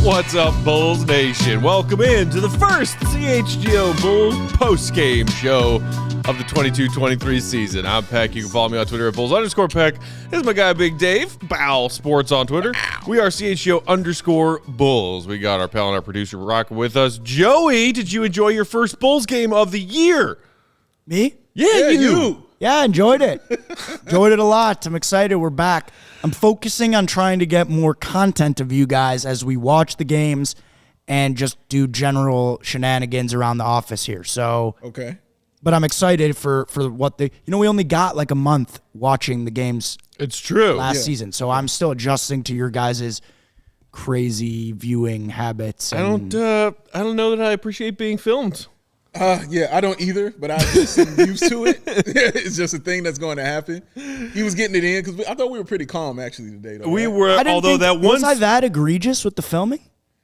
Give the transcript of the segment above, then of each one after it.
What's up, Bulls Nation? Welcome in to the first CHGO Bulls Postgame Show of the 22-23 season. I'm Peck. You can follow me on Twitter at Bulls_Peck. This is my guy, Big Dave. Bow Sports on Twitter. We are CHGO_Bulls. We got our pal and our producer rocking with us. Joey, did you enjoy your first Bulls game of the year? Me? Yeah, you. Yeah, I enjoyed it. Enjoyed it a lot. I'm excited. We're back. I'm focusing on trying to get more content of you guys as we watch the games and just do general shenanigans around the office here. So, okay. But I'm excited for what we only got like a month watching the games. It's true. Last season. So I'm still adjusting to your guys' crazy viewing habits. I don't know that I appreciate being filmed. Yeah, I don't either, but I just am used to it. It's just a thing that's going to happen. He was getting it in because I thought we were pretty calm actually today. Though, we were, was I that egregious with the filming?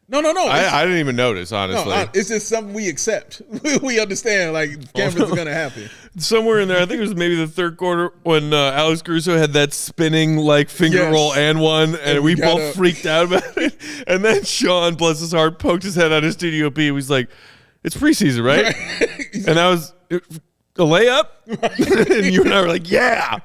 No. I didn't even notice, honestly. No, it's just something we accept. We understand, like, cameras are going to happen. Somewhere in there, I think it was maybe the third quarter when Alex Caruso had that spinning, like, finger roll and one, and we both freaked out about it. And then Sean, bless his heart, poked his head out of Studio B. He was like, it's preseason, right? And I was a layup, and you and I were like, "Yeah."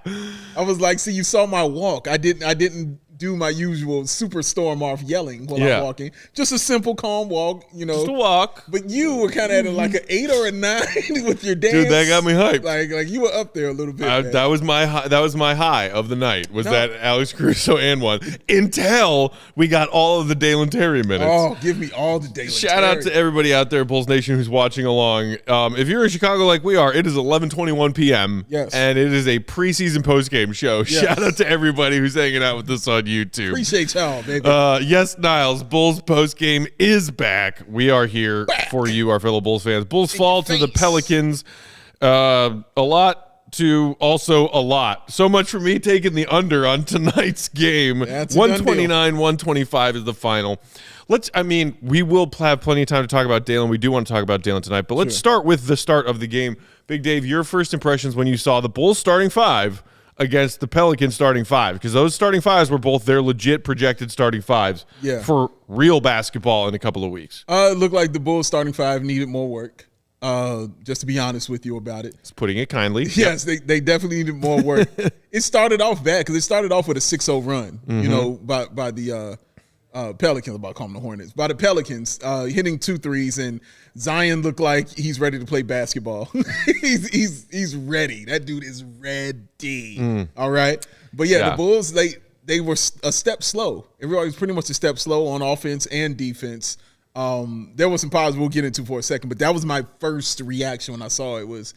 I was like, "See, you saw my walk. I didn't do my usual super storm off yelling while I'm walking. Just a simple, calm walk, just a walk." But you were kind of at like an 8 or a 9 with your dance. Dude, that got me hyped. Like you were up there a little bit. That was my high. That was my high of the night. That Alex Caruso and one until we got all of the Dalen Terry minutes. Oh, give me all the Dalen Terry. Shout out to everybody out there, Bulls Nation, who's watching along. If you're in Chicago like we are, it is 11:21 p.m. Yes, and it is a preseason postgame show. Yes. Shout out to everybody who's hanging out with us on YouTube. Appreciate y'all, baby. Yes, Niles, Bulls postgame is back. We are here for you, our fellow Bulls fans. Bulls fall to the Pelicans. A lot to also a lot. So much for me taking the under on tonight's game. 129-125 is the final. We will have plenty of time to talk about Dalen. We do want to talk about Dalen tonight, but let's start with the start of the game. Big Dave, your first impressions when you saw the Bulls starting five against the Pelicans starting five, because those starting fives were both their legit projected starting fives for real basketball in a couple of weeks. It looked like the Bulls starting five needed more work, just to be honest with you about it. It's putting it kindly. Yes, they definitely needed more work. It started off bad because it started off with a 6-0 run, by the Pelicans, about calling the Hornets, by the Pelicans, hitting 2 threes, and Zion looked like he's ready to play basketball. he's ready. That dude is ready. All right, but the Bulls they were a step slow. Everybody was pretty much a step slow on offense and defense. There was some positives we'll get into for a second, but that was my first reaction when I saw it. Was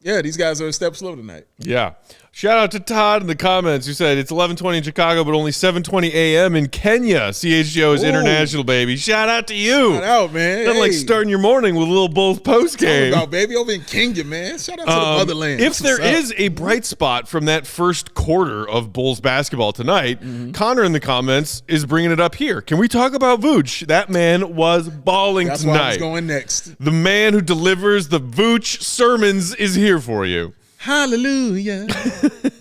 these guys are a step slow tonight. Yeah. Shout out to Todd in the comments who said it's 11:20 in Chicago, but only 7:20 a.m. in Kenya. CHGO is international, baby. Shout out to you. Shout out, man. Nothing like starting your morning with a little Bulls post game. About baby over in Kenya, man. Shout out to the motherland. If there is a bright spot from that first quarter of Bulls basketball tonight, Connor in the comments is bringing it up here. Can we talk about Vooch? That man was balling That's tonight. That's why I was going next. The man who delivers the Vooch sermons is here for you. Hallelujah.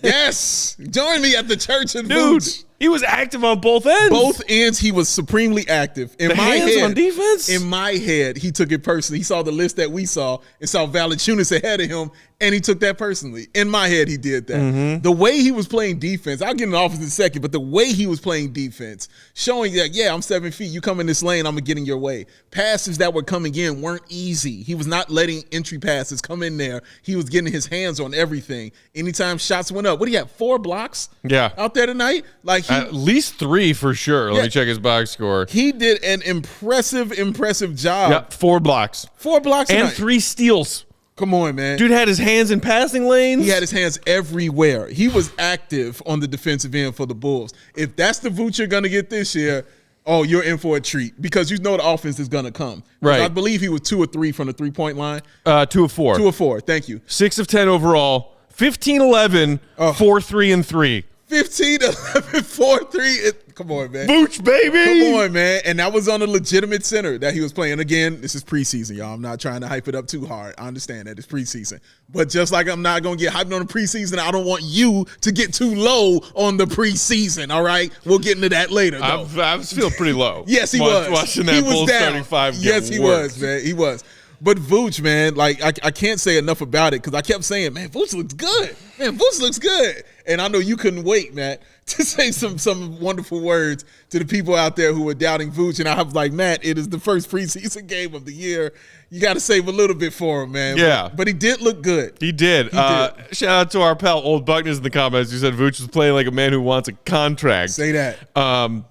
Yes. Join me at the church in Dude, Vooch. he was active on both ends. Both ends, he was supremely active. In my head, on defense? In my head, he took it personally. He saw the list that we saw and saw Valanciunas ahead of him, and he took that personally. In my head, he did that. The way he was playing defense, I'll get in the offense in a second, but the way he was playing defense, showing that, I'm 7 feet, you come in this lane, I'm going to get in your way. Passes that were coming in weren't easy. He was not letting entry passes come in there. He was getting his hands on everything. Anytime shots went up, what do you have, 4 blocks out there tonight? Like at least 3 for sure. Let me check his box score. He did an impressive job. Yeah, 4 blocks. 4 blocks and tonight. 3 steals. Come on, man. Dude had his hands in passing lanes. He had his hands everywhere. He was active on the defensive end for the Bulls. If that's the Vooch you're going to get this year, you're in for a treat because you know the offense is going to come. Right. I believe he was 2 or 3 from the three-point line. 2 of 4. 2 of 4. Thank you. 6 of 10 overall. 15-11, 4-3-3. 15, 11, 4, 3. Come on, man. Vooch, baby. Come on, man. And that was on a legitimate center that he was playing. Again, this is preseason, y'all. I'm not trying to hype it up too hard. I understand that it's preseason. But just like I'm not going to get hyped on the preseason, I don't want you to get too low on the preseason, all right? We'll get into that later, though. I was feeling pretty low. Yes, he was. Watching that Bulls starting five get Yes, he worked. was, man. He was. But Vooch, man, like I can't say enough about it because I kept saying, man, Vooch looks good. Man, Vooch looks good. And I know you couldn't wait, Matt, to say some wonderful words to the people out there who were doubting Vooch. And I was like, Matt, it is the first preseason game of the year. You got to save a little bit for him, man. Yeah. But he did look good. He did. Shout out to our pal, Old Buckness, in the comments who said Vooch is playing like a man who wants a contract. Say that.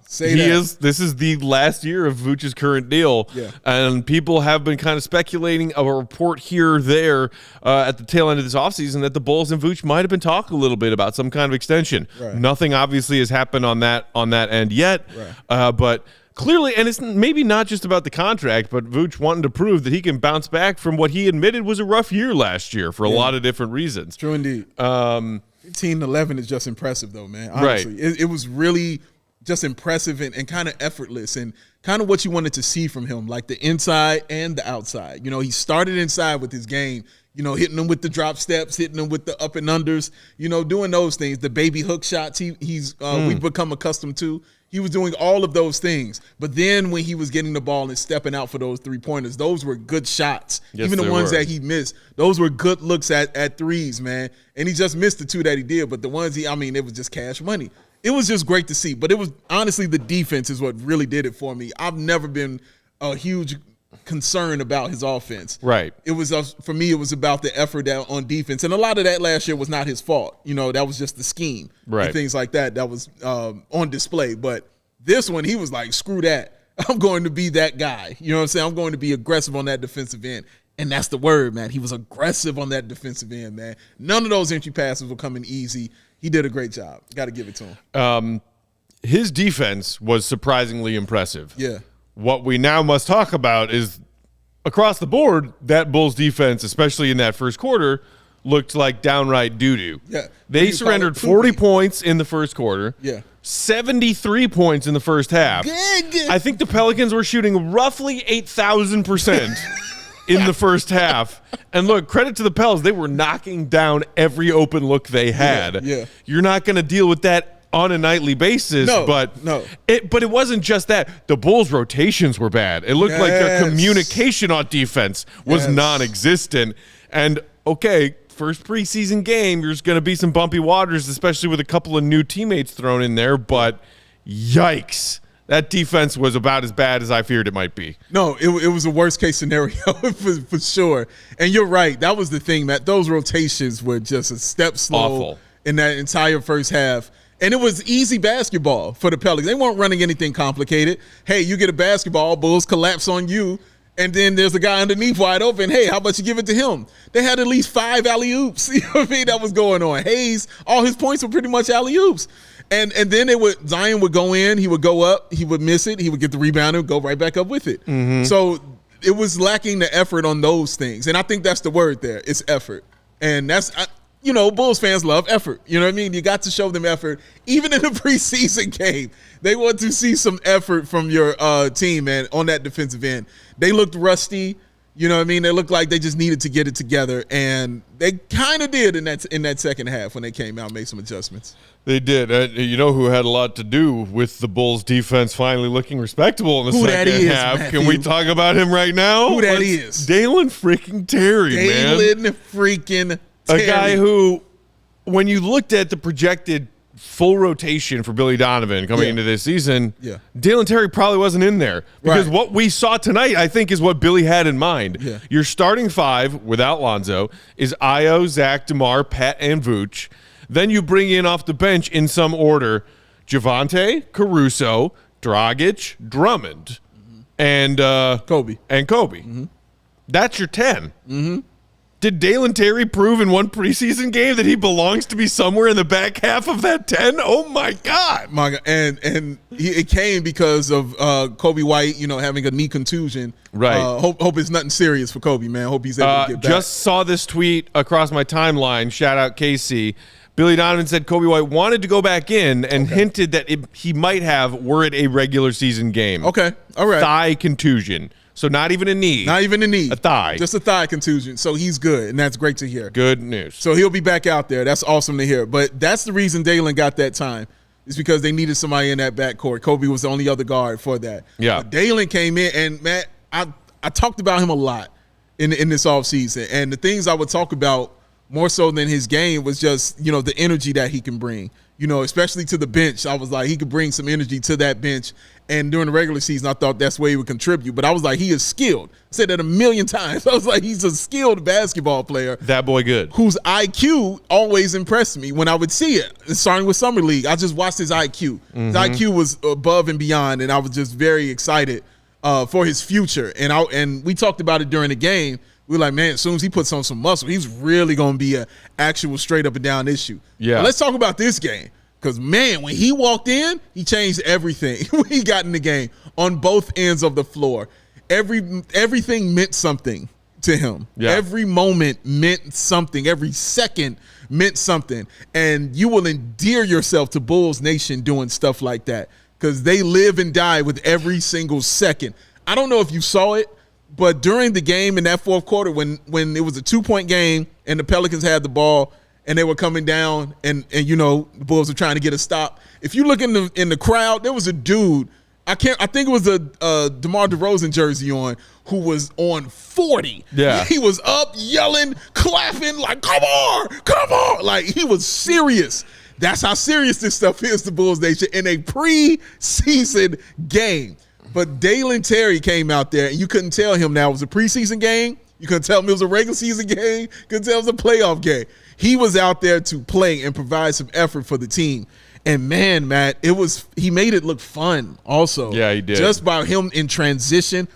This is the last year of Vooch's current deal. Yeah. And people have been kind of speculating a report here or there at the tail end of this offseason that the Bulls and Vooch might have been talking a little bit about some kind of extension. Right. Nothing obviously has happened on that end yet. Right. But clearly, and it's maybe not just about the contract, but Vooch wanting to prove that he can bounce back from what he admitted was a rough year last year for a lot of different reasons. True indeed. 15-11 is just impressive, though, man. Honestly, right. It was really just impressive and kind of effortless and kind of what you wanted to see from him, like the inside and the outside. You know, he started inside with his game, you know, hitting them with the drop steps, hitting them with the up and unders, you know, doing those things, the baby hook shots we've become accustomed to. He was doing all of those things. But then when he was getting the ball and stepping out for those three-pointers, those were good shots. Yes, even the ones were. that he missed, those were good looks at threes, man. And he just missed the two that he did. But the ones it was just cash money. It was just great to see. But it was honestly the defense is what really did it for me. I've never been a huge concern about his offense. Right. It was for me. It was about the effort on defense, and a lot of that last year was not his fault. You know, that was just the scheme, right, and things like that. That was on display. But this one, he was like, "Screw that! I'm going to be that guy." You know what I'm saying? I'm going to be aggressive on that defensive end, and that's the word, man. He was aggressive on that defensive end, man. None of those entry passes were coming easy. He did a great job. Got to give it to him. His defense was surprisingly impressive. Yeah. What we now must talk about is across the board, that Bulls defense, especially in that first quarter, looked like downright doo-doo. Yeah. They surrendered 40 points in the first quarter. Yeah. 73 points in the first half. Good. I think the Pelicans were shooting roughly 8,000% in the first half. And look, credit to the Pels. They were knocking down every open look they had. Yeah. You're not going to deal with that on a nightly basis, but it wasn't just that. The Bulls' rotations were bad. It looked like their communication on defense was non-existent. And okay, first preseason game, there's going to be some bumpy waters, especially with a couple of new teammates thrown in there. But yikes, that defense was about as bad as I feared it might be. No, it was a worst case scenario for sure. And you're right. That was the thing, Matt. Those rotations were just a step slow Awful. In that entire first half. And it was easy basketball for the Pelicans. They weren't running anything complicated. Hey, you get a basketball, Bulls collapse on you, and then there's a guy underneath wide open. Hey, how about you give it to him? They had at least 5 alley-oops. You know what I mean? That was going on. Hayes, all his points were pretty much alley-oops. And then Zion would go in, he would go up, he would miss it, he would get the rebound and go right back up with it. Mm-hmm. So it was lacking the effort on those things. And I think that's the word there. It's effort. And that's Bulls fans love effort. You know what I mean? You got to show them effort. Even in a preseason game, they want to see some effort from your team, man, on that defensive end. They looked rusty. You know what I mean? They looked like they just needed to get it together, and they kind of did in that second half when they came out and made some adjustments. They did. You know who had a lot to do with the Bulls' defense finally looking respectable in the second half? Matthew. Can we talk about him right now? Who that is? Dalen freaking Terry, man. Dalen freaking Terry. A guy who, when you looked at the projected full rotation for Billy Donovan coming into this season, Dalen Terry probably wasn't in there. Because what we saw tonight, I think, is what Billy had in mind. Yeah. Your starting five, without Lonzo, is Ayo, Zach, DeMar, Pat, and Vooch. Then you bring in off the bench in some order Javonte, Caruso, Dragic, Drummond, and Coby. Mm-hmm. That's your 10. Mm-hmm. Did Dalen Terry prove in one preseason game that he belongs to be somewhere in the back half of that 10? Oh, my God. And it came because of Coby White, having a knee contusion. Right. Hope it's nothing serious for Coby, man. Hope he's able to get back. Just saw this tweet across my timeline. Shout out Casey. Billy Donovan said Coby White wanted to go back in and hinted that he might have were it a regular season game. Okay, all right. Thigh contusion. So not even a knee. Not even a knee. A thigh. Just a thigh contusion. So he's good, and that's great to hear. Good news. So he'll be back out there. That's awesome to hear. But that's the reason Dalen got that time, is because they needed somebody in that backcourt. Coby was the only other guard for that. Yeah. But Dalen came in, and Matt, I talked about him a lot in this offseason. And the things I would talk about more so than his game was just, the energy that he can bring, especially to the bench. I was like, he could bring some energy to that bench. And during the regular season, I thought that's where he would contribute. But I was like, he is skilled. I said that a million times. I was like, he's a skilled basketball player. That boy good. Whose IQ always impressed me when I would see it. Starting with Summer League, I just watched his IQ. His IQ was above and beyond, and I was just very excited for his future. And we talked about it during the game. We were like, man, as soon as he puts on some muscle, he's really going to be an actual straight up and down issue. Yeah. But let's talk about this game. Because, man, when he walked in, he changed everything when he got in the game on both ends of the floor. Everything meant something to him. Yeah. Every moment meant something. Every second meant something. And you will endear yourself to Bulls Nation doing stuff like that because they live and die with every single second. I don't know if you saw it, but during the game in that fourth quarter when it was a 2-point game and the Pelicans had the ball and they were coming down and the Bulls were trying to get a stop. If you look in the crowd, there was a dude, I think it was a DeMar DeRozan jersey on, who was on 40. Yeah. He was up yelling, clapping, like, come on. Like, he was serious. That's how serious this stuff is to Bulls Nation in a preseason game. But Dalen Terry came out there, and you couldn't tell him now it was a preseason game. You couldn't tell him it was a regular season game. You couldn't tell it was a playoff game. He was out there to play and provide some effort for the team. And, man, Matt, he made it look fun also. Yeah, he did. Just by him in transition.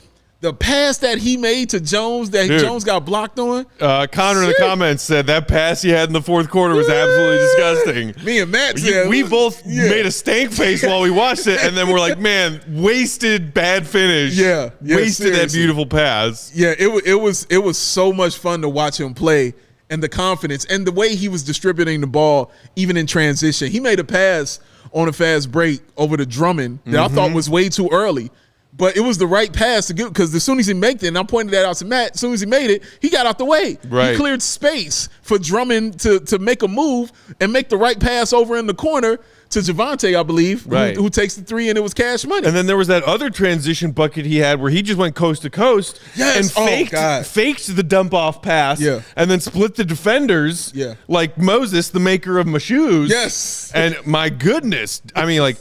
The pass that he made to Jones Jones got blocked on. Connor in the comments said that pass he had in the fourth quarter was absolutely disgusting. Me and Matt said. We both made a stank face while we watched it, and then we're like, man, wasted bad finish. Yeah, wasted seriously. that beautiful pass. Yeah, it was so much fun to watch him play and the confidence and the way he was distributing the ball even in transition. He made a pass on a fast break over to Drummond that I thought was way too early. But it was the right pass to get because as soon as he made it, and I pointed that out to Matt, as soon as he made it, he got out the way. Right. He cleared space for Drummond to make a move and make the right pass over in the corner to Javonte, I believe, right. who takes the three, and it was cash money. And then there was that other transition bucket he had where he just went coast to coast and faked the dump-off pass and then split the defenders like Moses, the maker of my shoes. Yes. And my goodness, I mean, like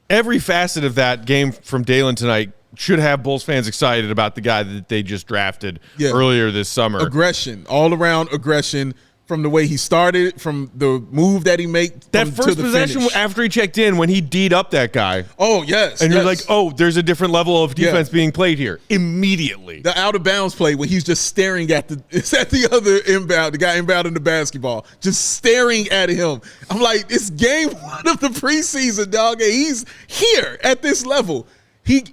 every facet of that game from Dalen tonight should have Bulls fans excited about the guy that they just drafted earlier this summer. Aggression, all around aggression from the way he started, from the move that he made. That first possession after he checked in when he D'd up that guy. Oh, yes. And you're like, oh, there's a different level of defense being played here immediately. The out of bounds play when he's just staring at the other inbound, the guy inbounding the basketball, just staring at him. I'm like, it's game one of the preseason, dog, and he's here at this level. We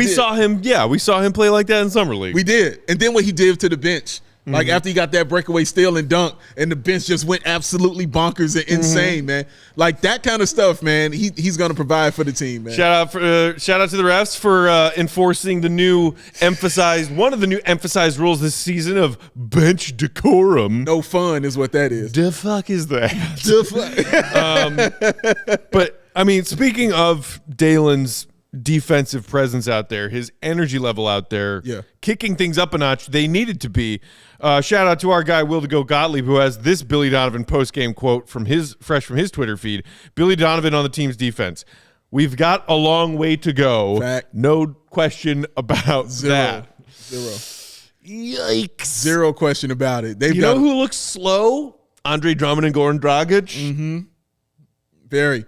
saw him play like that in summer league. We did, and then what he did to the bench, like after he got that breakaway steal and dunk, and the bench just went absolutely bonkers and insane, man. Like that kind of stuff, man. He's gonna provide for the team, man. Shout out to the refs for enforcing one of the new emphasized rules this season of bench decorum. No fun is what that is. The fuck is that? The fuck. But I mean, speaking of Dalen's defensive presence out there, his energy level out there, kicking things up a notch, they needed to be. Shout out to our guy Will to Go Gottlieb, who has this Billy Donovan post-game quote from his Twitter feed. Billy Donovan on the team's defense. We've got a long way to go. Fact. No question about that. Zero. Yikes. Zero question about it. You know who looks slow? Andre Drummond and Goran Dragic. Mm-hmm. Very.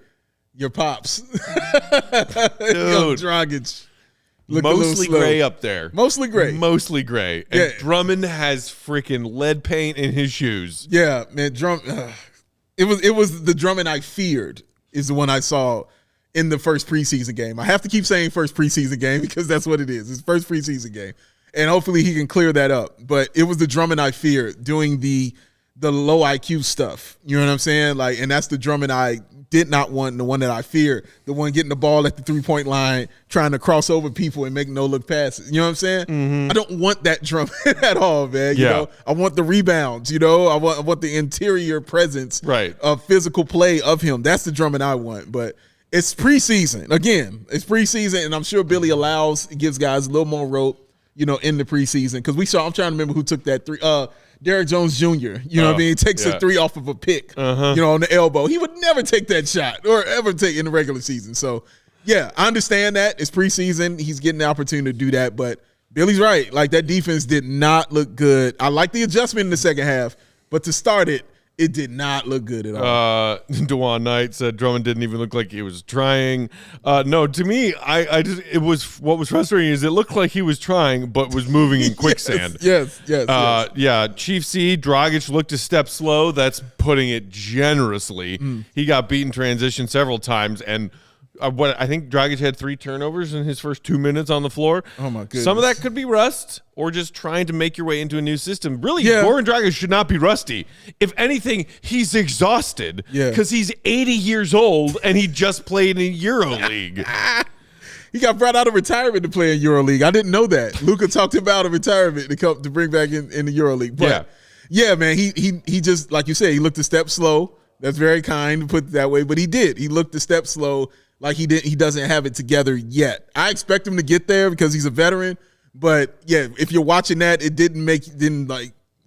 Your pops. Dude. Young Dragic. Mostly gray up there. Mostly gray. Mostly gray. And Drummond has freaking lead paint in his shoes. Yeah, man. It was the Drummond I feared is the one I saw in the first preseason game. I have to keep saying first preseason game because that's what it is. It's first preseason game. And hopefully he can clear that up. But it was the Drummond I feared doing the the low IQ stuff. You know what I'm saying? Like, and that's the Drummond I did not want, and the one that I fear, the one getting the ball at the 3-point line, trying to cross over people and make no-look passes. You know what I'm saying? Mm-hmm. I don't want that Drummond at all, man. You know, I want the rebounds. You know, I want the interior presence of physical play of him. That's the Drummond I want. But it's preseason. Again, it's preseason, and I'm sure Billy gives guys a little more rope, you know, in the preseason. Because I'm trying to remember who took that three. Derrick Jones Jr., you know what I mean? He takes a three off of a pick, you know, on the elbow. He would never take that shot or ever take in the regular season. So, yeah, I understand that. It's preseason. He's getting the opportunity to do that. But Billy's right. Like, that defense did not look good. I like the adjustment in the second half, but to start it, it did not look good at all. DeJuan Knight said Drummond didn't even look like he was trying. No, to me, what was frustrating is it looked like he was trying, but was moving in quicksand. Yes. Yeah, Chief C, Dragic looked a step slow. That's putting it generously. He got beaten transition several times, and I think Dragic had 3 turnovers in his first 2 minutes on the floor. Oh, my goodness. Some of that could be rust or just trying to make your way into a new system. Really, Goran Dragic should not be rusty. If anything, he's exhausted because he's 80 years old and he just played in EuroLeague. He got brought out of retirement to play in EuroLeague. I didn't know that. Luka talked about a retirement to bring back in the EuroLeague. But, yeah, man, he just, like you said, he looked a step slow. That's very kind to put it that way, but he did. He looked a step slow. Like he doesn't have it together yet. I expect him to get there because he's a veteran. But yeah, if you're watching that, it didn't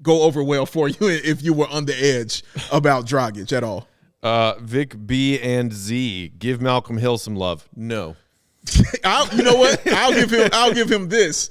go over well for you if you were on the edge about Dragic at all. Vic B and Z, give Malcolm Hill some love. No. You know what? I'll give him this.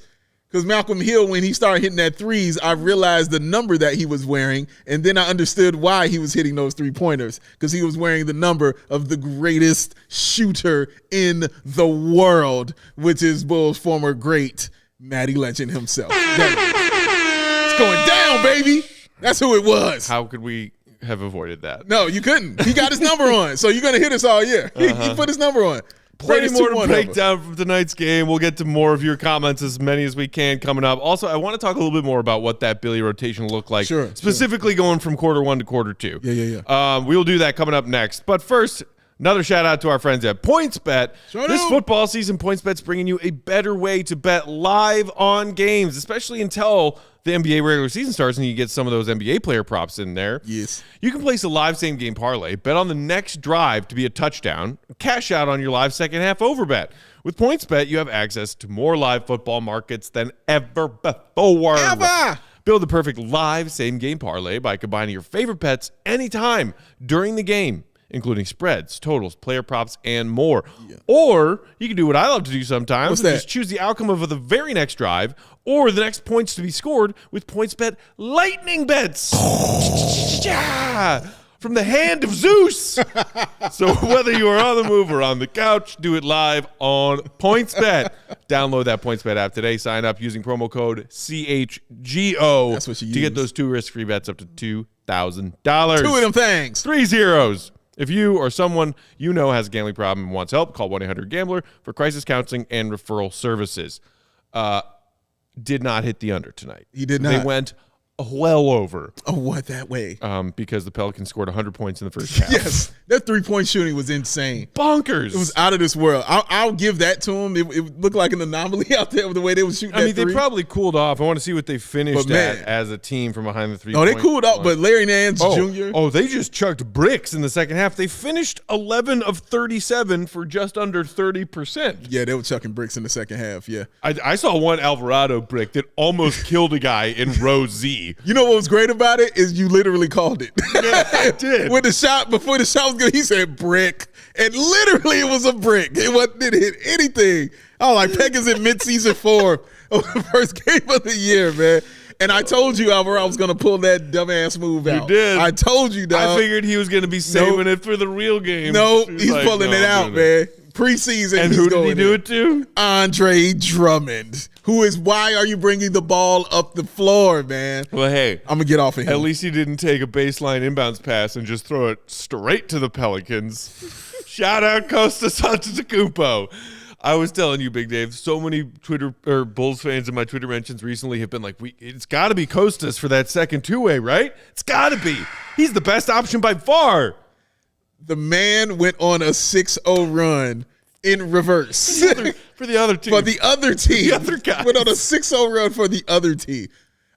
Because Malcolm Hill, when he started hitting that threes, I realized the number that he was wearing, and then I understood why he was hitting those 3-pointers. Because he was wearing the number of the greatest shooter in the world, which is Bulls' former great Matty Legend himself. It's going down, baby. That's who it was. How could we have avoided that? No, you couldn't. He got his number on, so you're going to hit us all year. He put his number on. Plenty more to break down from tonight's game. We'll get to more of your comments, as many as we can, coming up. Also, I want to talk a little bit more about what that Billy rotation looked like, specifically going from quarter 1 to quarter 2. Yeah. We'll do that coming up next. But first, another shout out to our friends at PointsBet. This football season, PointsBet's bringing you a better way to bet live on games, especially until the NBA regular season starts and you get some of those NBA player props in there. Yes. You can place a live same-game parlay, bet on the next drive to be a touchdown, cash out on your live second-half overbet. With PointsBet, you have access to more live football markets than ever before. Build the perfect live same-game parlay by combining your favorite bets anytime during the game, including spreads, totals, player props, and more. Or you can do what I love to do sometimes. Just choose the outcome of the very next drive or the next points to be scored with PointsBet Lightning Bets. From the hand of Zeus. So whether you are on the move or on the couch, do it live on PointsBet. Download that PointsBet app today. Sign up using promo code CHGO. That's what you to use. get those 2 risk-free bets up to $2,000. 2 of them things. 3 zeros. If you or someone you know has a gambling problem and wants help, call 1-800-GAMBLER for crisis counseling and referral services. Did not hit the under tonight. He did not. They went well over. Oh, what that way? Because the Pelicans scored 100 points in the first half. Yes, that 3-point shooting was insane. Bonkers. It was out of this world. I'll give that to them. It looked like an anomaly out there with the way they were shooting. I mean, they probably cooled off. I want to see what they finished at as a team from behind the 3-point. No, they cooled off, but Larry Nance Jr. Oh, they just chucked bricks in the second half. They finished 11 of 37 for just under 30%. Yeah, they were chucking bricks in the second half, yeah. I saw one Alvarado brick that almost killed a guy in row Z. You know what was great about it is you literally called it. Yeah, I did. Before the shot was good, he said brick. And literally it was a brick. It didn't hit anything. Oh, like Pelicans in mid-season form of the first game of the year, man. And I told you, Alvaro, I was going to pull that dumbass move out. You did. I told you, dog. I figured he was going to be saving it for the real game. No, he's pulling it out, man. Preseason, and who did he do it to? Andre Drummond. Why are you bringing the ball up the floor, man? Well, hey. I'm going to get off of him. At least he didn't take a baseline inbounds pass and just throw it straight to the Pelicans. Shout out Kostas Antetokounmpo. I was telling you, Big Dave, so many Twitter or Bulls fans in my Twitter mentions recently have been like, it's got to be Kostas for that second two-way, right? It's got to be. He's the best option by far. The man went on a 6-0 run in reverse. For the other team. For the other team. The other guys. Went on a 6-0 run for the other team.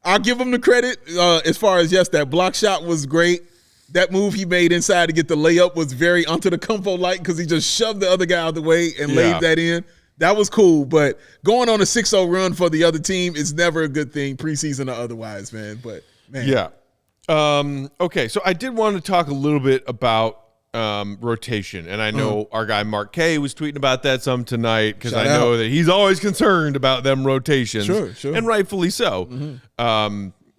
I'll give him the credit as far as, yes, that block shot was great. That move he made inside to get the layup was very Antetokounmpo-like because he just shoved the other guy out of the way and laid that in. That was cool, but going on a 6-0 run for the other team is never a good thing, preseason or otherwise, man. But, man. Yeah. Okay, so I did want to talk a little bit about rotation, and I know our guy Mark K was tweeting about that some tonight because I know that he's always concerned about them rotations. Sure. And rightfully so.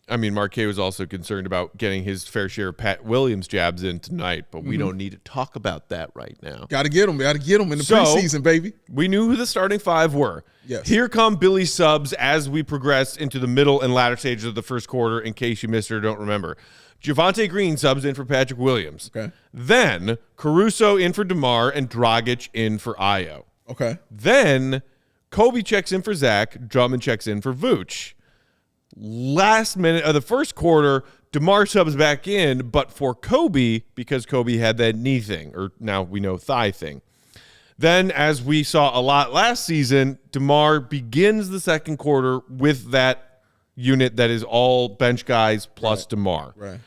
I mean, Mark K was also concerned about getting his fair share of Pat Williams jabs in tonight, but we don't need to talk about that right now. Got to get him in the preseason, baby. We knew who the starting five were. Yes. Here come Billy's subs as we progress into the middle and latter stages of the first quarter, in case you missed it or don't remember. Javonte Green subs in for Patrick Williams. Okay. Then Caruso in for DeMar and Dragic in for Ayo. Okay. Then Coby checks in for Zach. Drummond checks in for Vooch. Last minute of the first quarter, DeMar subs back in, but for Coby, because Coby had that knee thing, or now we know thigh thing. Then, as we saw a lot last season, DeMar begins the second quarter with that unit that is all bench guys plus DeMar. Right.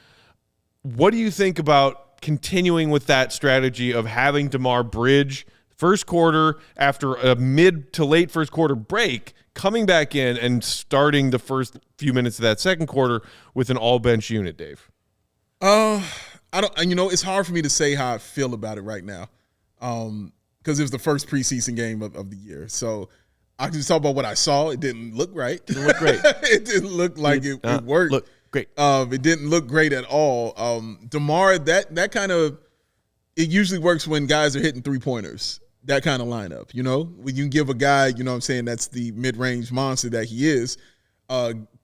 What do you think about continuing with that strategy of having DeMar bridge first quarter after a mid to late first quarter break, coming back in and starting the first few minutes of that second quarter with an all bench unit, Dave? I don't. It's hard for me to say how I feel about it right now, because it was the first preseason game of the year. So I can just talk about what I saw. It didn't look right. It didn't look great. It didn't look like it worked. Look great. It didn't look great at all. DeMar, that kind of, it usually works when guys are hitting 3-pointers. That kind of lineup, when you give a guy, that's the mid-range monster that he is,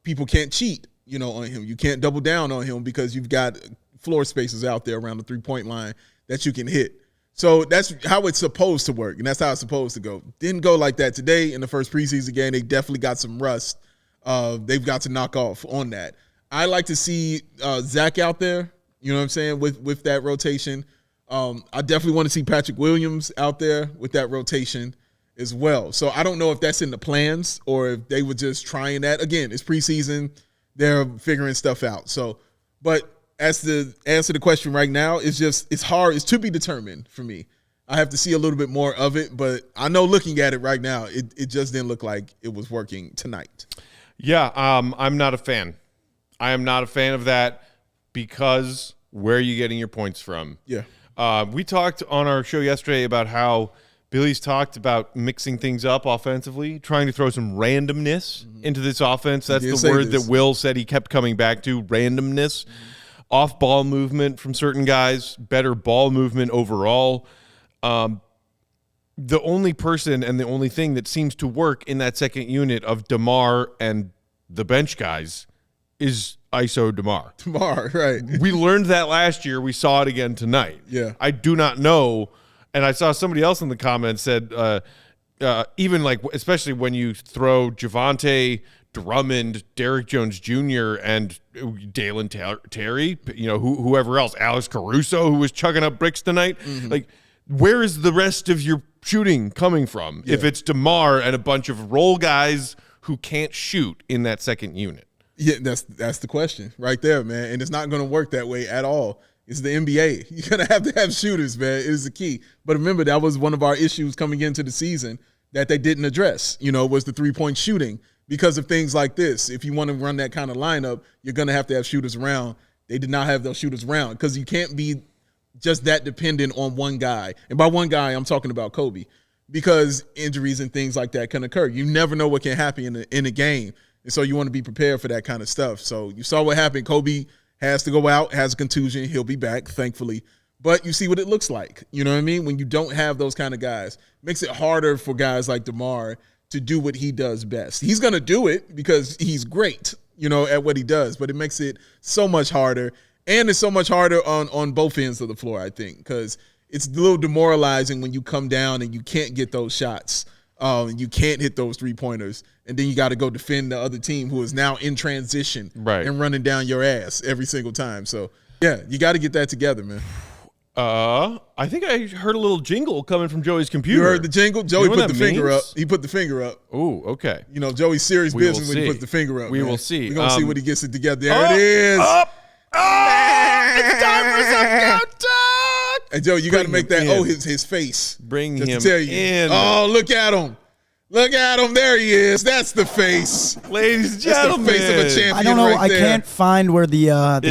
people can't cheat, on him. You can't double down on him because you've got floor spaces out there around the 3-point line that you can hit. So that's how it's supposed to work, and that's how it's supposed to go. Didn't go like that today in the first preseason game. They definitely got some rust. They've got to knock off on that. I like to see Zach out there, with that rotation. I definitely want to see Patrick Williams out there with that rotation as well. So I don't know if that's in the plans or if they were just trying that. Again, it's preseason. They're figuring stuff out. So, but as to answer the question right now, it's hard. It's to be determined for me. I have to see a little bit more of it, but I know looking at it right now, it just didn't look like it was working tonight. Yeah, I'm not a fan. I am not a fan of that because where are you getting your points from? Yeah. We talked on our show yesterday about how Billy's talked about mixing things up offensively, trying to throw some randomness into this offense. That's the word that Will said he kept coming back to, randomness. Off-ball movement from certain guys, better ball movement overall. The only person and the only thing that seems to work in that second unit of DeMar and the bench guys is ISO DeMar. DeMar, right. We learned that last year. We saw it again tonight. Yeah. I do not know. And I saw somebody else in the comments said, even like, especially when you throw Javonte, Drummond, Derrick Jones Jr., and Dalen Terry, whoever else, Alex Caruso, who was chugging up bricks tonight. Like, where is the rest of your shooting coming from if it's DeMar and a bunch of role guys who can't shoot in that second unit? Yeah, that's the question right there, man. And it's not going to work that way at all. It's the NBA. You're going to have shooters, man. It is the key. But remember, that was one of our issues coming into the season that they didn't address, was the 3-point shooting because of things like this. If you want to run that kind of lineup, you're going to have shooters around. They did not have those shooters around because you can't be just that dependent on one guy. And by one guy, I'm talking about Coby, because injuries and things like that can occur. You never know what can happen in a game. And so you want to be prepared for that kind of stuff. So you saw what happened. Coby has to go out, has a contusion. He'll be back, thankfully. But you see what it looks like. You know what I mean? When you don't have those kind of guys, it makes it harder for guys like DeMar to do what he does best. He's going to do it because he's great, at what he does. But it makes it so much harder. And it's so much harder on both ends of the floor, I think, because it's a little demoralizing when you come down and you can't get those shots. You can't hit those 3-pointers, and then you got to go defend the other team who is now in transition and running down your ass every single time. So, yeah, you got to get that together, man. I think I heard a little jingle coming from Joey's computer. You heard the jingle? Joey put the finger up. He put the finger up. Oh, okay. You know, Joey's serious business when he puts the finger up. We will see. We're going to see what he gets it together. There it is. It's time for some countdown. And Joe, you got to make that, his face. Bring just him to tell you. in. Oh, look at him. Look at him. There he is. That's the face. Ladies and gentlemen. That's the face of a champion. I don't know. Right there. I can't find where the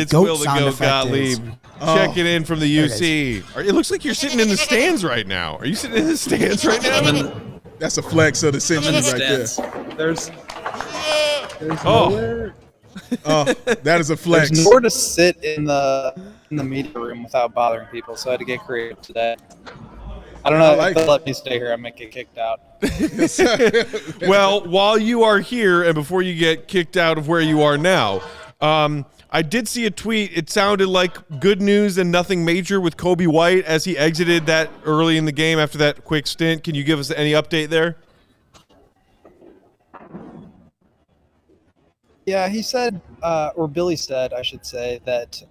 goat sound effect is. Checking in from the UC. It looks like you're sitting in the stands right now. Are you sitting in the stands right now? That's a flex of the century right there. There's nowhere. That is a flex. There's nowhere to sit in the media room without bothering people, so I had to get creative today. I don't know if they'll let me stay here. I might get kicked out. Well, while you are here and before you get kicked out of where you are now, I did see a tweet. It sounded like good news and nothing major with Coby White as he exited that early in the game after that quick stint. Can you give us any update there? Yeah, he said, or Billy said, I should say, that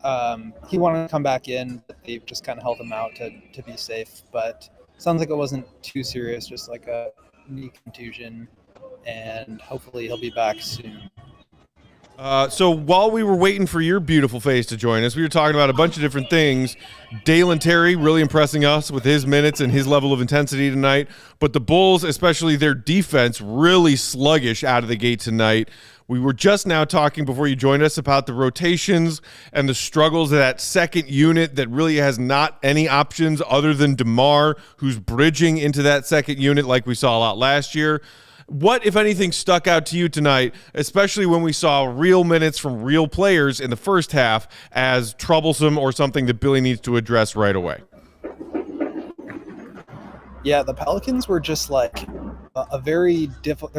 he wanted to come back in, but they just kind of held him out to be safe. But sounds like it wasn't too serious, just like a knee contusion, and hopefully he'll be back soon. So while we were waiting for your beautiful face to join us, we were talking about a bunch of different things. Dalen Terry really impressing us with his minutes and his level of intensity tonight. But the Bulls, especially their defense, really sluggish out of the gate tonight. We were just now talking before you joined us about the rotations and the struggles of that second unit that really has not any options other than DeMar, who's bridging into that second unit like we saw a lot last year. What, if anything, stuck out to you tonight, especially when we saw real minutes from real players in the first half as troublesome or something that Billy needs to address right away? Yeah, the Pelicans were just like a very difficult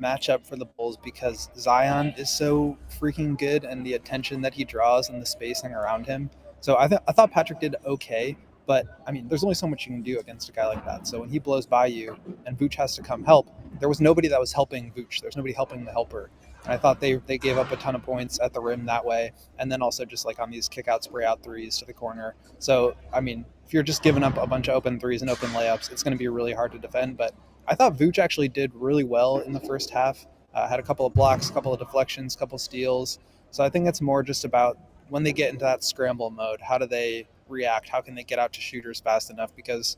matchup for the Bulls because Zion is so freaking good and the attention that he draws and the spacing around him. So I thought Patrick did okay. But, I mean, there's only so much you can do against a guy like that. So when he blows by you and Vooch has to come help, there was nobody that was helping Vooch. There's nobody helping the helper. And I thought they gave up a ton of points at the rim that way. And then also just like on these kick-out, spray-out threes to the corner. So, I mean, if you're just giving up a bunch of open threes and open layups, it's going to be really hard to defend. But I thought Vooch actually did really well in the first half. Had a couple of blocks, a couple of deflections, a couple of steals. So I think it's more just about when they get into that scramble mode, how do they react? How can they get out to shooters fast enough? Because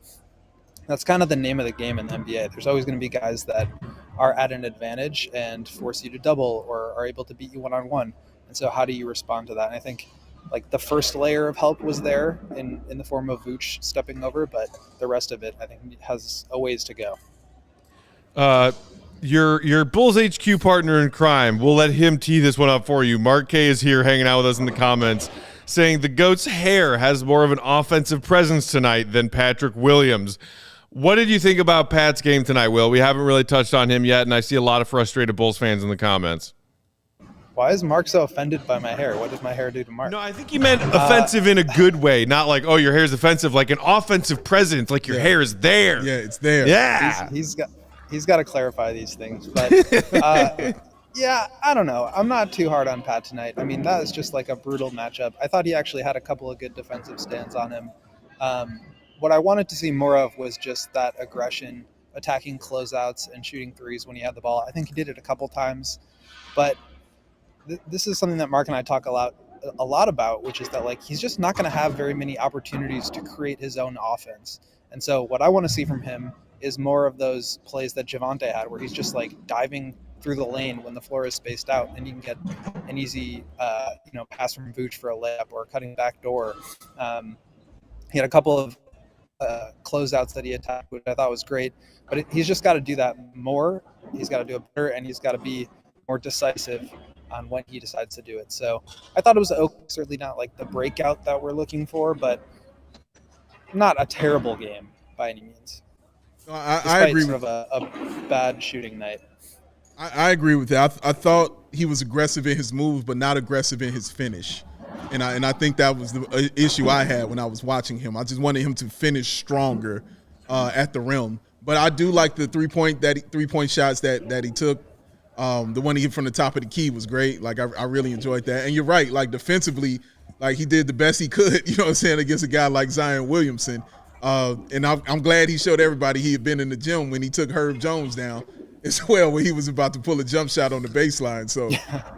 that's kind of the name of the game in the NBA. There's always going to be guys that are at an advantage and force you to double or are able to beat you one-on-one. And so how do you respond to that? And I think like the first layer of help was there in the form of Vooch stepping over, but the rest of it I think has a ways to go. Your Bulls HQ partner in crime, we'll let him tee this one up for you. Mark K is here hanging out with us in the comments, saying the GOAT's hair has more of an offensive presence tonight than Patrick Williams. What did you think about Pat's game tonight, Will? We haven't really touched on him yet, and I see a lot of frustrated Bulls fans in the comments. Why is Mark so offended by my hair? What does my hair do to Mark? No, I think you meant offensive in a good way, not like, oh, your hair's offensive, like an offensive presence, like your hair is there. Yeah, it's there. Yeah. He's got to clarify these things. But, yeah, I don't know. I'm not too hard on Pat tonight. I mean, that is just like a brutal matchup. I thought he actually had a couple of good defensive stands on him. What I wanted to see more of was just that aggression, attacking closeouts and shooting threes when he had the ball. I think he did it a couple times. But this is something that Mark and I talk a lot about, which is that like he's just not going to have very many opportunities to create his own offense. And so what I want to see from him is more of those plays that Javonte had, where he's just like diving through the lane when the floor is spaced out, and you can get an easy, pass from Vooch for a layup or cutting back door. He had a couple of closeouts that he attacked, which I thought was great. But he's just got to do that more. He's got to do it better, and he's got to be more decisive on when he decides to do it. So I thought it was certainly not like the breakout that we're looking for, but not a terrible game by any means. I agree with a bad shooting night. I agree with that. I thought he was aggressive in his moves, but not aggressive in his finish. And I think that was the issue I had when I was watching him. I just wanted him to finish stronger at the rim. But I do like the 3-point shots that he took. The one he hit from the top of the key was great. Like I really enjoyed that. And you're right, like defensively, like he did the best he could, you know what I'm saying, against a guy like Zion Williamson. And I'm glad he showed everybody he had been in the gym when he took Herb Jones down as well, when he was about to pull a jump shot on the baseline. So,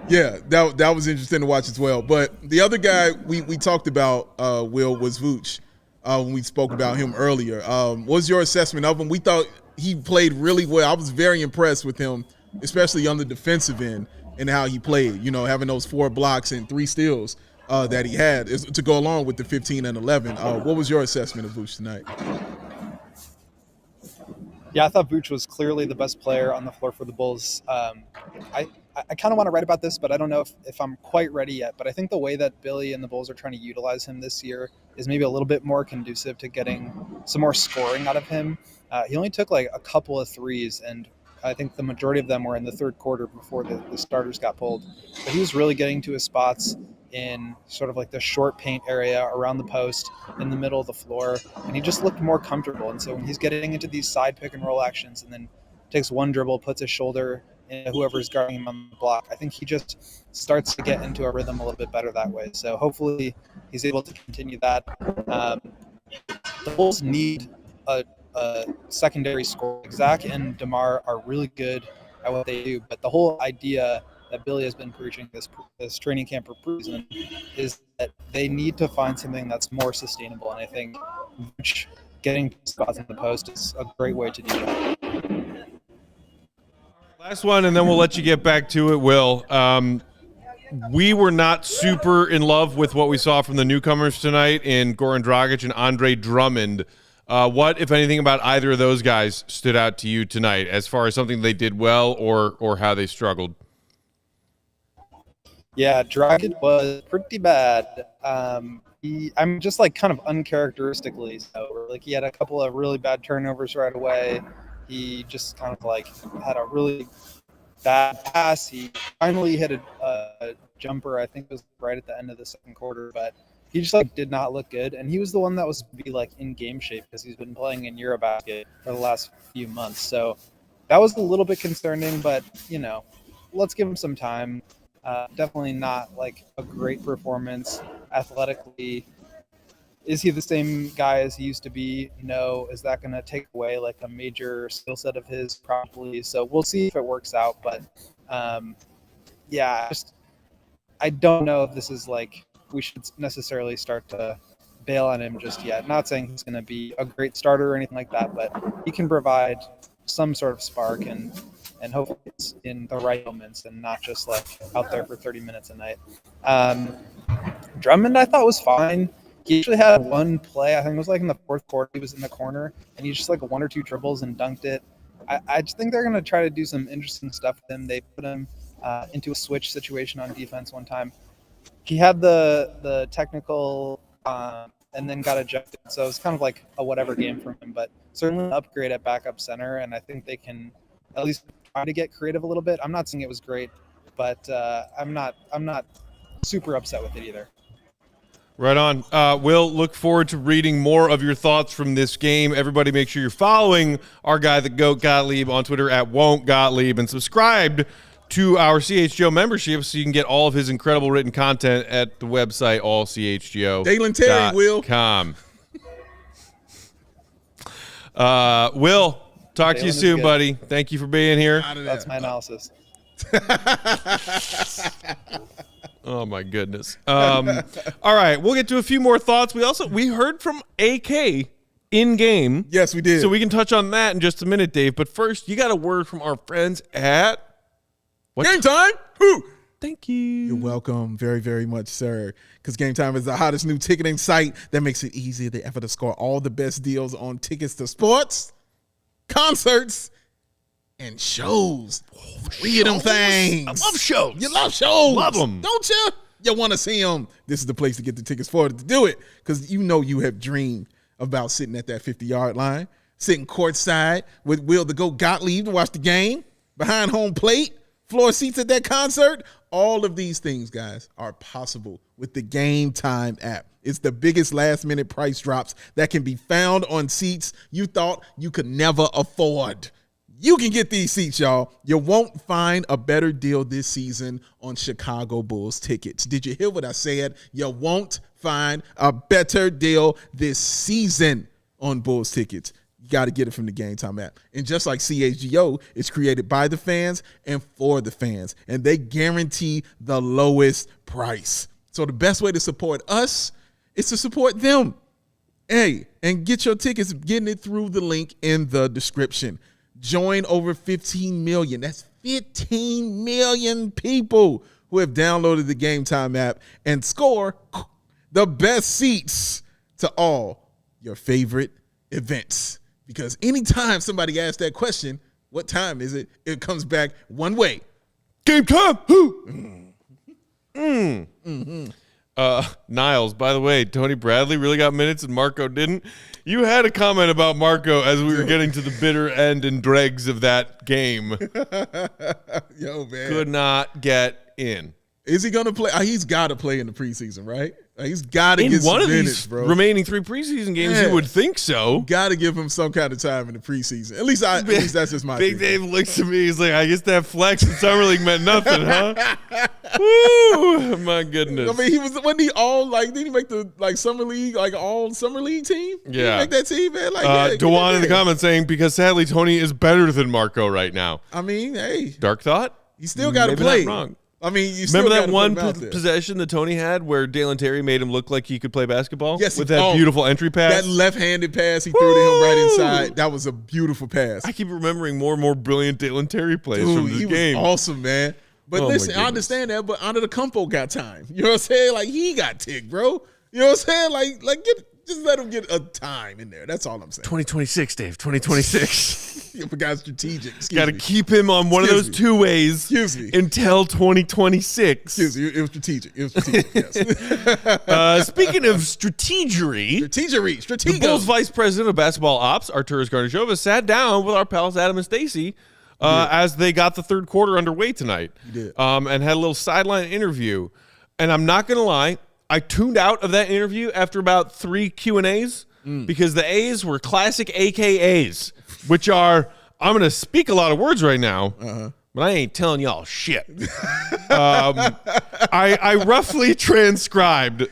yeah, that was interesting to watch as well. But the other guy we talked about, Will, was Vooch when we spoke about him earlier. What was your assessment of him? We thought he played really well. I was very impressed with him, especially on the defensive end and how he played, you know, having those 4 blocks and 3 steals that he had to go along with the 15 and 11. What was your assessment of Vooch tonight? Yeah, I thought Vooch was clearly the best player on the floor for the Bulls. I kind of want to write about this, but I don't know if I'm quite ready yet. But I think the way that Billy and the Bulls are trying to utilize him this year is maybe a little bit more conducive to getting some more scoring out of him. He only took like a couple of threes, and I think the majority of them were in the third quarter before the starters got pulled. But he was really getting to his spots in sort of like the short paint area around the post in the middle of the floor, and he just looked more comfortable. And so when he's getting into these side pick and roll actions and then takes one dribble, puts his shoulder in whoever's guarding him on the block, I think he just starts to get into a rhythm a little bit better that way. So hopefully he's able to continue that. The Bulls need a secondary scorer. Zach and DeMar are really good at what they do, but the whole idea that Billy has been preaching this training camp for preseason is that they need to find something that's more sustainable. And I think getting spots in the post is a great way to do that. Last one, and then we'll let you get back to it, Will. We were not super in love with what we saw from the newcomers tonight in Goran Dragic and Andre Drummond. What, if anything, about either of those guys stood out to you tonight as far as something they did well or how they struggled? Yeah, Dragic was pretty bad. I'm just like kind of uncharacteristically so. Like he had a couple of really bad turnovers right away. He just kind of like had a really bad pass. He finally hit a jumper, I think it was right at the end of the second quarter, but he just like did not look good. And he was the one that was be like in game shape because he's been playing in Eurobasket for the last few months. So that was a little bit concerning, but you know, let's give him some time. Definitely not like a great performance athletically. Is he the same guy as he used to be? No. Is that going to take away like a major skill set of his? Probably. So we'll see if it works out. But yeah, I don't know if this is like we should necessarily start to bail on him just yet. Not saying he's going to be a great starter or anything like that, but he can provide some sort of spark and hopefully it's in the right moments and not just like out there for 30 minutes a night. Drummond I thought was fine. He actually had one play, I think it was like in the fourth quarter, he was in the corner and he just like 1 or 2 dribbles and dunked it. I just think they're going to try to do some interesting stuff with him. They put him into a switch situation on defense one time. He had the technical and then got ejected. So it's kind of like a whatever game for him, but certainly an upgrade at backup center. And I think they can at least try to get creative a little bit. I'm not saying it was great, but I'm not super upset with it either. Right on. We'll look forward to reading more of your thoughts from this game. Everybody make sure you're following our guy, the GOAT Gottlieb, on Twitter at @Won'tGottlieb, and subscribed to our CHGO membership so you can get all of his incredible written content at the website, allchgo.com. Dalen Terry, Will. Will, talk to you Dalen is soon, good. buddy. Thank you for being here. That's my analysis. Oh my goodness. All right, we'll get to a few more thoughts. We heard from AK in game. Yes, we did. So we can touch on that in just a minute, Dave. But first, you got a word from our friends at Game Time. Who? Thank you. You're welcome very, very much, sir. Because Game Time is the hottest new ticketing site that makes it easier than ever to score all the best deals on tickets to sports, concerts, and shows. Three of them things. I love shows. You love shows. Love them. Don't you? You want to see them. This is the place to get the tickets for it to do it. Because you know you have dreamed about sitting at that 50-yard line, sitting courtside with Will the GOAT Gottlieb to watch the game, behind home plate, floor seats at that concert. All of these things, guys, are possible with the Game Time app. It's the biggest last-minute price drops that can be found on seats you thought you could never afford. You can get these seats, y'all. You won't find a better deal this season on Chicago Bulls tickets. Did you hear what I said? You won't find a better deal this season on Bulls tickets. You got to get it from the Game Time app. And just like CHGO, it's created by the fans and for the fans. And they guarantee the lowest price. So the best way to support us is to support them. Hey, and get your tickets, getting it through the link in the description. Join over 15 million. That's 15 million people who have downloaded the Game Time app and score the best seats to all your favorite events. Because anytime somebody asks that question, what time is it? It comes back one way. Game time. Niles, by the way, Tony Bradley really got minutes and Marco didn't. You had a comment about Marco as we were getting to the bitter end and dregs of that game. Yo, man. Could not get in. Is he going to play? He's got to play in the preseason, right? He's got to get some one of minutes, these bro. Remaining 3 preseason games, Yeah. you would think so. Got to give him some kind of time in the preseason. At least that's just my Big thinking. Dave looks at me. He's like, I guess that flex in Summer League meant nothing, huh? Woo! My goodness. I mean, wasn't he all like? Did he make the Summer League all Summer League team? Did Yeah. he make that team, man. Like, Dewan in the comments saying because sadly Tony is better than Marco right now. I mean, hey, Dark thought. you still got to Maybe play. not wrong. I mean, you still Remember that gotta one put him out there. possession that Tony had where Dalen Terry made him look like he could play basketball? Yes, with that beautiful entry pass. That left-handed pass he threw to him right inside. That was a beautiful pass. I keep remembering more and more brilliant Dalen Terry plays from Dude, this he game. was awesome, man. But Oh, my listen, I goodness. understand that, but Antetokounmpo got time. You know what I'm saying? Like, he got ticked, bro. You know what I'm saying? Just let him get a time in there. That's all I'm saying. 2026, Dave. 2026. You forgot strategic. Got to keep him on one of those Excuse me. two ways Excuse me. until 2026. Excuse me. It was strategic. It was strategic, yes. Speaking of strategery, the Bulls vice president of basketball ops, Arturas Garnashova, sat down with our pals Adam and Stacy as they got the third quarter underway tonight. He did. And had a little sideline interview. And I'm not going to lie, I tuned out of that interview after about 3 Q&As because the A's were classic AKAs, which are, I'm going to speak a lot of words right now, but I ain't telling y'all shit. I roughly transcribed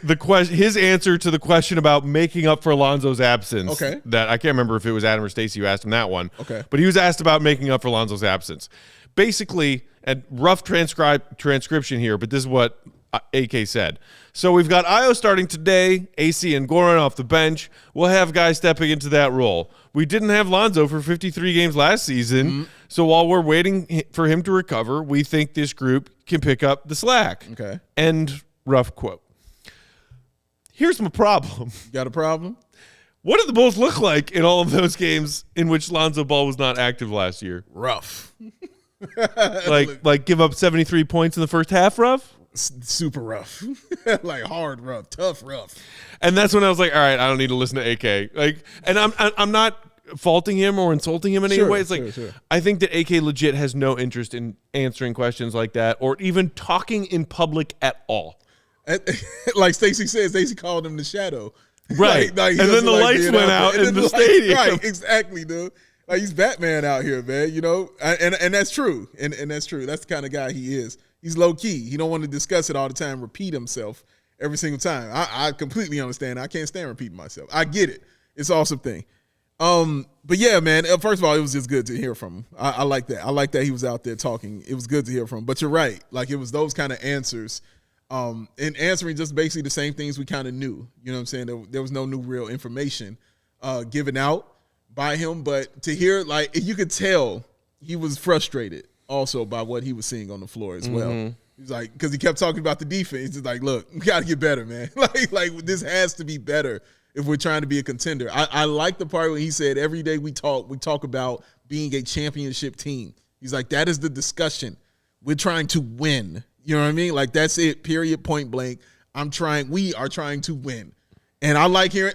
his answer to the question about making up for Alonzo's absence. Okay. That I can't remember if it was Adam or Stacey who asked him that one. Okay. But he was asked about making up for Alonzo's absence. Basically, and rough transcription here, but this is what AK said. So we've got Io starting today, AC and Goran off the bench. We'll have guys stepping into that role. We didn't have Lonzo for 53 games last season, so while we're waiting for him to recover, we think this group can pick up the slack. Okay. End rough quote. Here's my problem. You got a problem? What did the Bulls look like in all of those games in which Lonzo Ball was not active last year? Rough. Like give up 73 points in the first half rough? Super rough. Like hard rough, tough rough. And that's when I was like, all right, I don't need to listen to AK. And I'm not faulting him or insulting him in any way. It's like, sure. I think that AK legit has no interest in answering questions like that or even talking in public at all. Like Stacey says, Stacey called him the shadow. Right. Like, he And then doesn't the like lights being went there. out And in then the stadium. Right, exactly, dude. Like he's Batman out here, man, you know? And that's true. And that's true. That's the kind of guy he is. He's low key. He don't want to discuss it all the time, repeat himself every single time. I completely understand. I can't stand repeating myself. I get it. It's an awesome thing. But yeah, man, first of all, it was just good to hear from him. I like that. I like that he was out there talking. It was good to hear from him. But you're right. Like it was those kind of answers. And answering just basically the same things we kind of knew. You know what I'm saying? There was no new real information given out by him. But to hear, like, you could tell he was frustrated also by what he was seeing on the floor as well. He's like, because he kept talking about the defense. He's like, look, we got to get better, man. like this has to be better if we're trying to be a contender. I like the part where he said, every day we talk about being a championship team. He's like, that is the discussion. We're trying to win. You know what I mean? Like, that's it, period, point blank. We are trying to win. And I like hearing,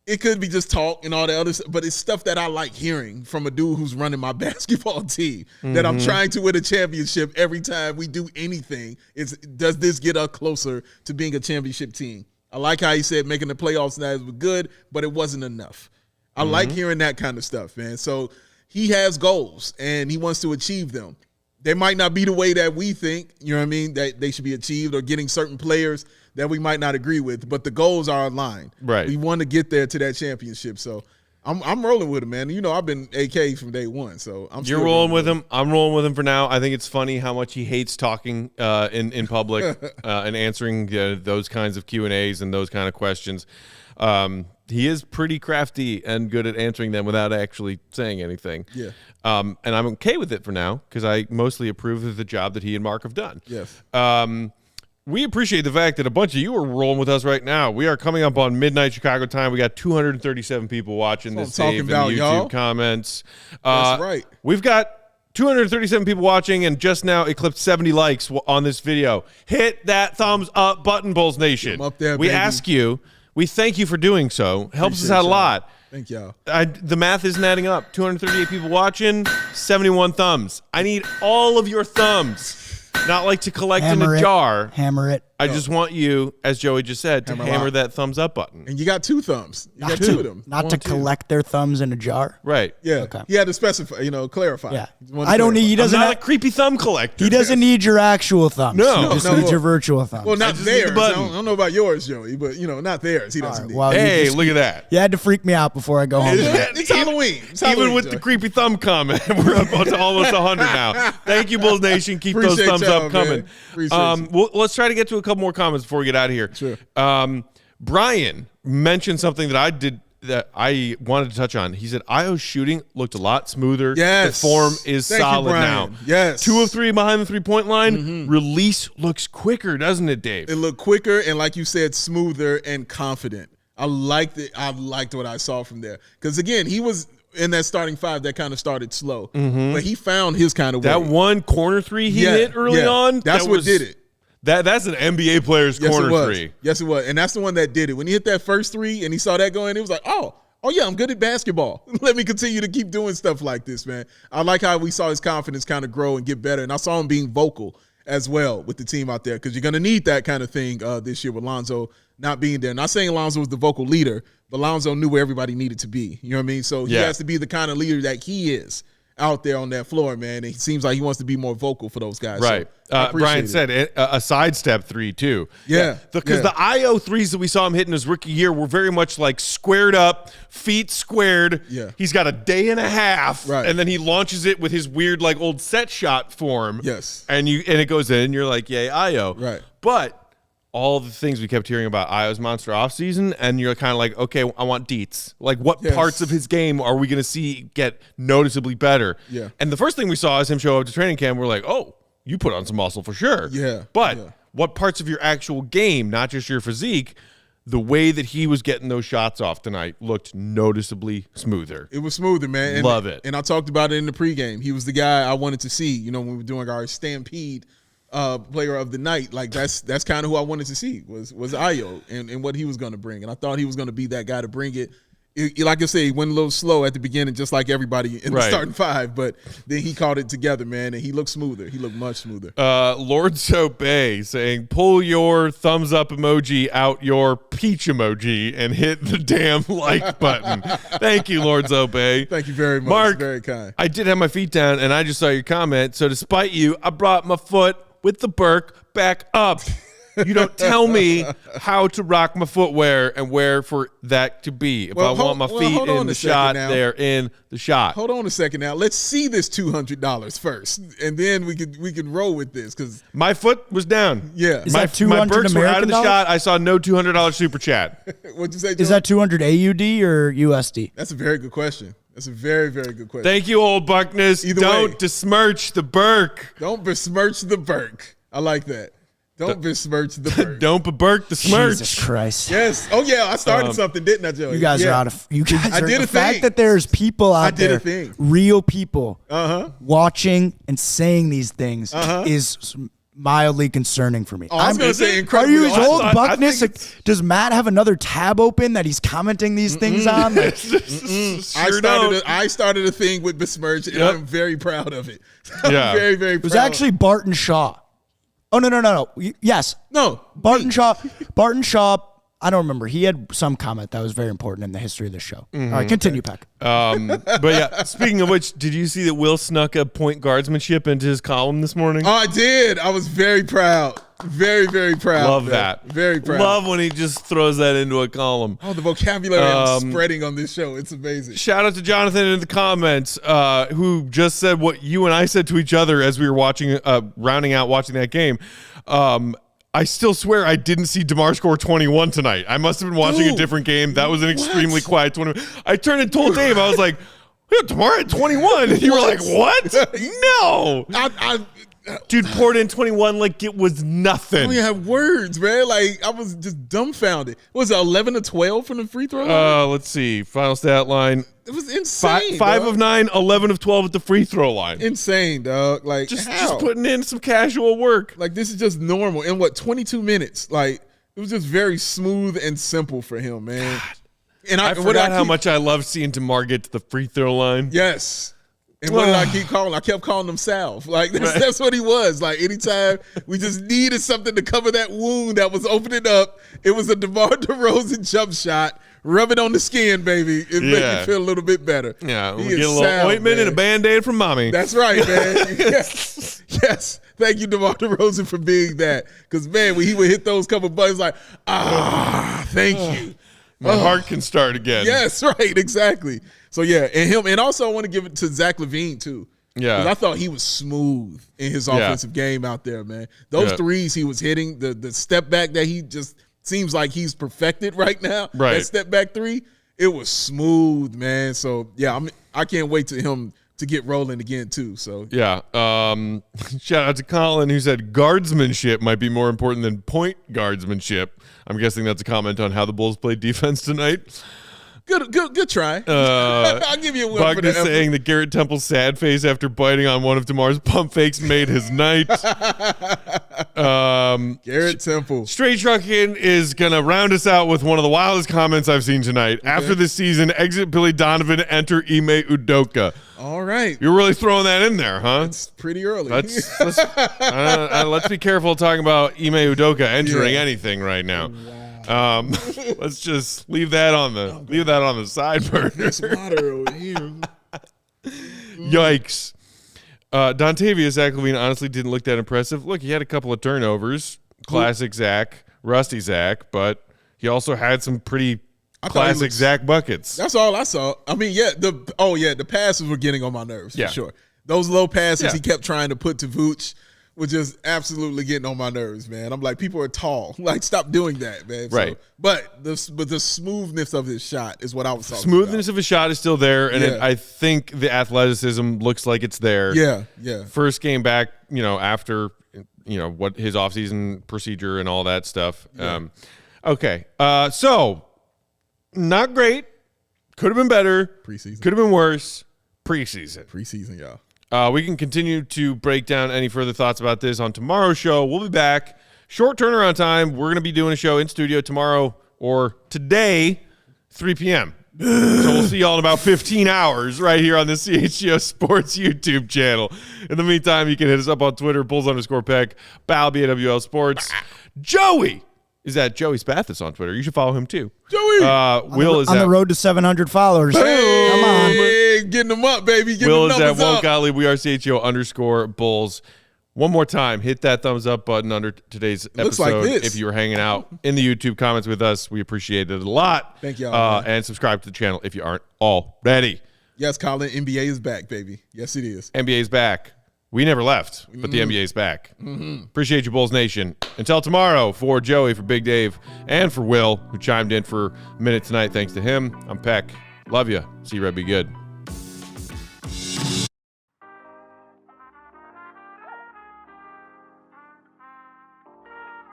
it could be just talk and all the other stuff, but it's stuff that I like hearing from a dude who's running my basketball team, that I'm trying to win a championship every time we do anything. Does this get us closer to being a championship team? I like how he said making the playoffs now was good, but it wasn't enough. I like hearing that kind of stuff, man. So he has goals, and he wants to achieve them. They might not be the way that we think, you know what I mean, that they should be achieved, or getting certain players that we might not agree with, but the goals are aligned. Right. We want to get there to that championship. So I'm rolling with him, man. You know, I've been AK from day one, so You're rolling with him. I'm rolling with him for now. I think it's funny how much he hates talking in public and answering those kinds of Q&As and those kind of questions. He is pretty crafty and good at answering them without actually saying anything. Yeah. And I'm okay with it for now because I mostly approve of the job that he and Mark have done. Yes. We appreciate the fact that a bunch of you are rolling with us right now. We are coming up on midnight Chicago time. We got 237 people watching this save in the YouTube comments. That's right. We've got 237 people watching and just now eclipsed 70 likes on this video. Hit that thumbs up button, Bulls Nation. Up there, we baby. ask you. We thank you for doing so. Helps us out a lot. Thank y'all. The math isn't adding up. 238 people watching, 71 thumbs. I need all of your thumbs. Not like to collect in a jar. Hammer it. I just want you, as Joey just said, to hammer that thumbs up button. And you got 2 thumbs. You got 2 of them. Not to collect their thumbs in a jar. Right. Yeah. Okay. He had to specify, clarify. Yeah. I don't need. He doesn't. I'm not a creepy thumb collector. He doesn't need your actual thumbs. No. He just needs your virtual thumbs. Well, not just need the theirs. I button. don't know about yours, Joey, but not theirs. He doesn't need. Well, Hey, look at that. you had to freak me out before I go home. It's Halloween. It's Even Halloween, with Joey. the creepy thumb comment, we're up to almost 100 now. Thank you, Bulls Nation. Keep those Appreciate thumbs y'all, up coming. man. Appreciate you. Well, let's try to get to a couple more comments before we get out of here. Sure. Brian mentioned something that I wanted to touch on. He said Io's shooting looked a lot smoother. Yes. The form is Thank you, solid Brian. now. Yes. 2 of 3 behind the 3-point line. Release looks quicker, doesn't it, Dave? It looked quicker and, like you said, smoother and confident. I liked it. I liked what I saw from there. Because, again, he was in that starting 5 that kind of started slow. But he found his kind of way. That one corner 3 he hit early on. That's what did it. That's an NBA player's corner 3. Yes, it was. And that's the one that did it. When he hit that first 3 and he saw that going, he was like, oh yeah, I'm good at basketball. Let me continue to keep doing stuff like this, man. I like how we saw his confidence kind of grow and get better. And I saw him being vocal as well with the team out there, because you're going to need that kind of thing this year with Lonzo not being there. Not saying Lonzo was the vocal leader, but Lonzo knew where everybody needed to be. You know what I mean? So he has to be the kind of leader that he is out there on that floor, man. And it seems like he wants to be more vocal for those guys. Right. So Brian said a sidestep 3 too. Yeah. Because the IO 3s that we saw him hitting his rookie year were very much like squared up, feet squared. Yeah. He's got a day and a half. Right. And then he launches it with his weird like old set shot form. Yes. And it goes in and you're like, yay, IO. Right. But all the things we kept hearing about Io's monster offseason, and you're kind of like, okay, I want deets. Like, what parts of his game are we going to see get noticeably better? Yeah. And the first thing we saw is him show up to training camp. We're like, oh, you put on some muscle for sure. Yeah. But what parts of your actual game, not just your physique, the way that he was getting those shots off tonight looked noticeably smoother. It was smoother, man. And, Love it. And I talked about it in the pregame. He was the guy I wanted to see, when we were doing our Stampede player of the night. Like that's kind of who I wanted to see was Ayo and what he was going to bring. And I thought he was going to be that guy to bring it. Like I say, he went a little slow at the beginning, just like everybody in the starting 5. But then he caught it together, man, and he looked smoother. He looked much smoother. Lord Sobe saying, pull your thumbs up emoji out your peach emoji and hit the damn like button. Thank you, Lord Sobe. Thank you very much. Mark, very kind. I did have my feet down, and I just saw your comment. So despite you, I brought my foot with the Burke back up. You don't tell me how to rock my footwear and where for that to be. If I want my feet in the shot, they're in the shot. Hold on a second now. Let's see this $200 first, and then we can roll with this, because my foot was down. Yeah. Is my that 200 Burks were out of the American shot. I saw no $200 super chat. What'd you say, Joe? Is that 200 AUD or USD? That's a very good question. That's a very, very good question. Thank you, old Buckness. Don't besmirch the Burke. Don't besmirch the Burke. I like that. Don't besmirch the Burke. Don't be-Burke the smirch. Jesus Christ. Yes. Oh, yeah. I started something, didn't I, Joey? You guys are out of. You guys I are. did The a fact thing. that there's people out did there, a thing. real people, watching and saying these things is mildly concerning for me. Oh, I was going to say Are incredibly. you his awesome. old I Buckness? think it's- Does Matt have another tab open that he's commenting these things on? Like, I started a thing with besmirch, and I'm very proud of it. I'm Yeah. very, very proud. it was actually Barton Shaw. Oh, no. Yes. No. Barton Shaw. Barton Shaw I don't remember. He had some comment that was very important in the history of the show. All right, continue, Peck. But yeah, speaking of which, did you see that Will snuck a point guardsmanship into his column this morning? Oh, I did. I was very proud. Very, very proud. Love man. that. Very proud. Love when he just throws that into a column. Oh, the vocabulary I'm spreading on this show. It's amazing. Shout out to Jonathan in the comments who just said what you and I said to each other as we were watching, rounding out watching that game. I still swear I didn't see DeMar score 21 tonight. I must have been watching a different game. That was an extremely quiet 21. I turned and told Dave, I was like, yeah, DeMar at 21. And you were like, what? No. Dude poured in 21 like it was nothing. I don't even have words, man. Like, I was just dumbfounded. What was it, 11 to 12 from the free throw line? Let's see. Final stat line. It was insane. 5 of 9, 11 of 12 at the free throw line. Insane, dog. Like, Just how? putting in some casual work. Like, this is just normal. In 22 minutes? Like, it was just very smooth and simple for him, man. God. And I forgot how much I love seeing DeMar get to the free throw line. Yes. And what did I keep calling? I kept calling him Salve. Like, that's what he was. Like, anytime we just needed something to cover that wound that was opening up, it was a DeMar DeRozan jump shot. Rub it on the skin, baby. It made me feel a little bit better. Yeah, He we is get a little Salve, ointment man. and a Band-Aid from mommy. That's right, man. Yes. Yes. Thank you, DeMar DeRozan, for being that. Because, man, when he would hit those couple buttons, like, thank you. My heart can start again. Yes, right, exactly. So yeah, and also I want to give it to Zach LaVine too. Yeah, because I thought he was smooth in his offensive game out there, man. Those threes he was hitting, the step back that he just seems like he's perfected right now. Right, that step back three, it was smooth, man. So yeah, I can't wait to him to get rolling again too. So yeah, shout out to Colin who said guardsmanship might be more important than point guardsmanship. I'm guessing that's a comment on how the Bulls played defense tonight. Good try. I'll give you a win for the effort. Saying that Garrett Temple's sad face after biting on one of DeMar's pump fakes made his night. Garrett Temple. Straight Truckin' is going to round us out with one of the wildest comments I've seen tonight. Okay. After this season, exit Billy Donovan, enter Ime Udoka. All right. You're really throwing that in there, huh? It's pretty early. Let's be careful talking about Ime Udoka entering anything right now. Wow. Let's just leave that on the side burner. Yikes. Dontavius Zach LaVine honestly didn't look that impressive. Look, he had a couple of turnovers. Classic Zach, rusty Zach, but he also had some pretty classic Zach buckets. That's all I saw. I mean, the passes were getting on my nerves for sure. Those low passes he kept trying to put to Vooch were just absolutely getting on my nerves, man. I'm like, people are tall. Like, stop doing that, man. Right. So, but the smoothness of his shot is what I was talking Smoothness about. of his shot is still there, and I think the athleticism looks like it's there. Yeah. First game back, after, what his offseason procedure and all that stuff. Yeah. Okay. So, not great. Could have been better. Preseason. Could have been worse. Preseason, y'all. We can continue to break down any further thoughts about this on tomorrow's show. We'll be back. Short turnaround time. We're going to be doing a show in studio tomorrow or today, 3 p.m. So we'll see y'all in about 15 hours right here on the CHGO Sports YouTube channel. In the meantime, you can hit us up on Twitter, Bulls_Peck, Bal, BAWL Sports. Joey is at Joey Spathis on Twitter. You should follow him too. Joey! Will is on the road to 700 followers. Hey, come on. Getting them up, baby. Will is at Walt Gottlieb. We are CHGO_Bulls. One more time, hit that thumbs up button under today's episode. Like this. If you were hanging out in the YouTube comments with us, we appreciate it a lot. Thank y'all. And subscribe to the channel if you aren't already. Yes, Colin, NBA is back, baby. Yes, it is. NBA is back. We never left, but the NBA is back. Appreciate you, Bulls Nation. Until tomorrow, for Joey, for Big Dave, and for Will, who chimed in for a minute tonight. Thanks to him. I'm Peck. Love you. See you, Red. Be good.